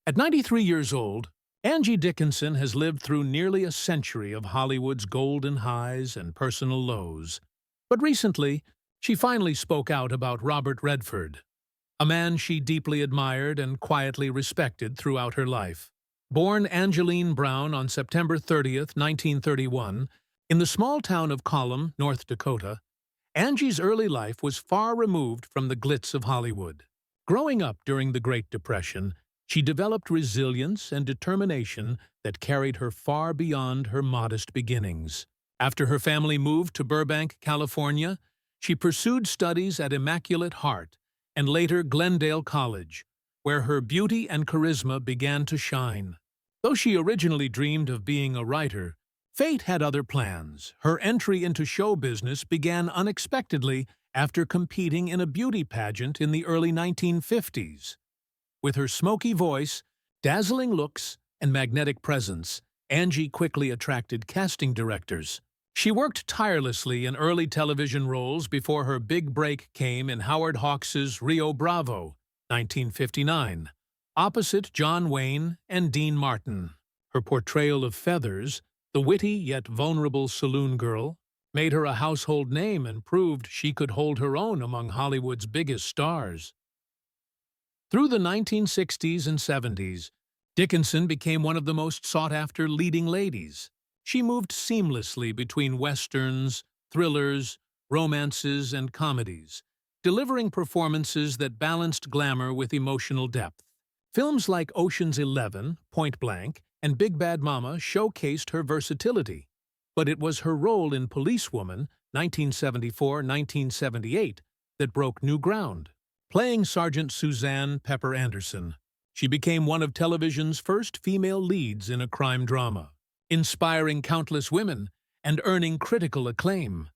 At 93 years old, Angie Dickinson has lived through nearly a century of Hollywood's golden highs and personal lows. But recently, she finally spoke out about Robert Redford, a man she deeply admired and quietly respected throughout her life. Born Angeline Brown on September 30th, 1931, in the small town of Colum, North Dakota, Angie's early life was far removed from the glitz of Hollywood. Growing up during the Great Depression, she developed resilience and determination that carried her far beyond her modest beginnings. After her family moved to Burbank, California, she pursued studies at Immaculate Heart and later Glendale College, where her beauty and charisma began to shine. Though she originally dreamed of being a writer, fate had other plans. Her entry into show business began unexpectedly after competing in a beauty pageant in the early 1950s. With her smoky voice, dazzling looks, and magnetic presence, Angie quickly attracted casting directors. She worked tirelessly in early television roles before her big break came in Howard Hawks's Rio Bravo, 1959, opposite John Wayne and Dean Martin. Her portrayal of Feathers, the witty yet vulnerable saloon girl, made her a household name and proved she could hold her own among Hollywood's biggest stars. Through the 1960s and 70s, Dickinson became one of the most sought-after leading ladies. She moved seamlessly between westerns, thrillers, romances, and comedies, delivering performances that balanced glamour with emotional depth. Films like Ocean's 11, Point Blank, and Big Bad Mama showcased her versatility. But it was her role in Policewoman, 1974-1978, that broke new ground. Playing Sergeant Suzanne Pepper Anderson, she became one of television's first female leads in a crime drama, inspiring countless women and earning critical acclaim.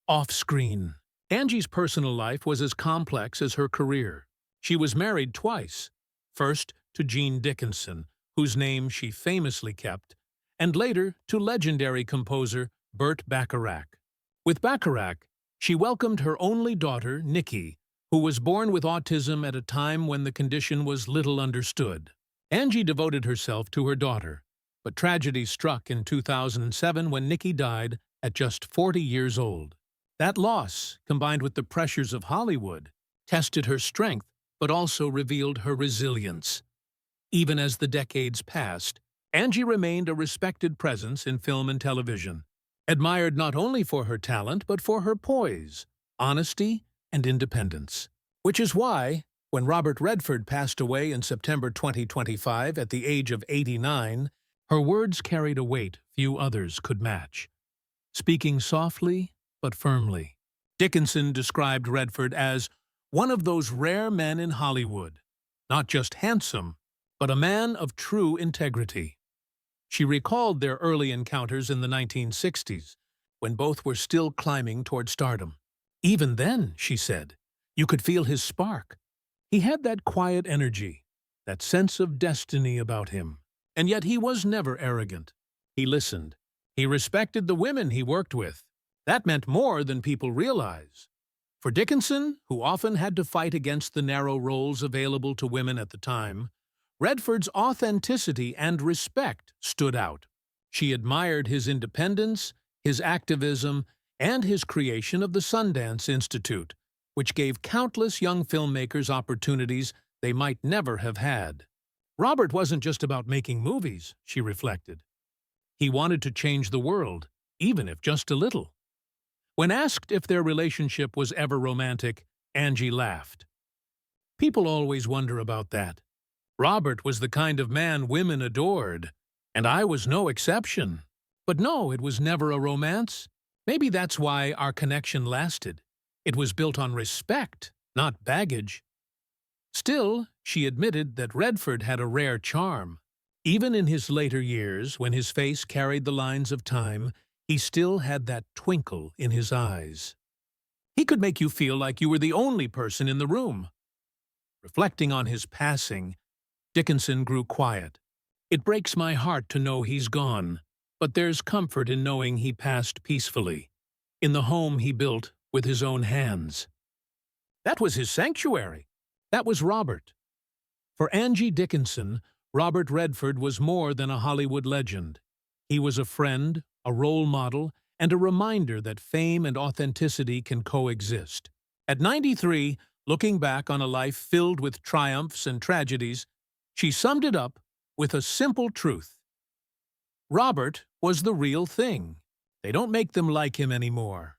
Off-screen, Angie's personal life was as complex as her career. She was married twice, first to Jean Dickinson, whose name she famously kept, and later to legendary composer Burt Bacharach. With Bacharach, she welcomed her only daughter, Nikki, who was born with autism at a time when the condition was little understood. Angie devoted herself to her daughter, but tragedy struck in 2007 when Nikki died at just 40 years old. That loss, combined with the pressures of Hollywood, tested her strength but also revealed her resilience. Even as the decades passed, Angie remained a respected presence in film and television, admired not only for her talent but for her poise, honesty, and independence. Which is why, when Robert Redford passed away in September 2025 at the age of 89, her words carried a weight few others could match. Speaking softly but firmly, Dickinson described Redford as one of those rare men in Hollywood, not just handsome, but a man of true integrity. She recalled their early encounters in the 1960s, when both were still climbing toward stardom. Even then, she said, you could feel his spark. He had that quiet energy, that sense of destiny about him. And yet he was never arrogant. He listened. He respected the women he worked with. That meant more than people realize. For Dickinson, who often had to fight against the narrow roles available to women at the time, Redford's authenticity and respect stood out. She admired his independence, his activism, and his creation of the Sundance Institute, which gave countless young filmmakers opportunities they might never have had. Robert wasn't just about making movies, she reflected. He wanted to change the world, even if just a little. When asked if their relationship was ever romantic, Angie laughed. People always wonder about that. Robert was the kind of man women adored, and I was no exception. But no, it was never a romance. Maybe that's why our connection lasted. It was built on respect, not baggage. Still, she admitted that Redford had a rare charm. Even in his later years, when his face carried the lines of time, he still had that twinkle in his eyes. He could make you feel like you were the only person in the room. Reflecting on his passing, Dickinson grew quiet. It breaks my heart to know he's gone, but there's comfort in knowing he passed peacefully, in the home he built with his own hands. That was his sanctuary. That was Robert. For Angie Dickinson, Robert Redford was more than a Hollywood legend. He was a friend, a role model, and a reminder that fame and authenticity can coexist. At 93, looking back on a life filled with triumphs and tragedies, she summed it up with a simple truth. Robert was the real thing. They don't make them like him anymore.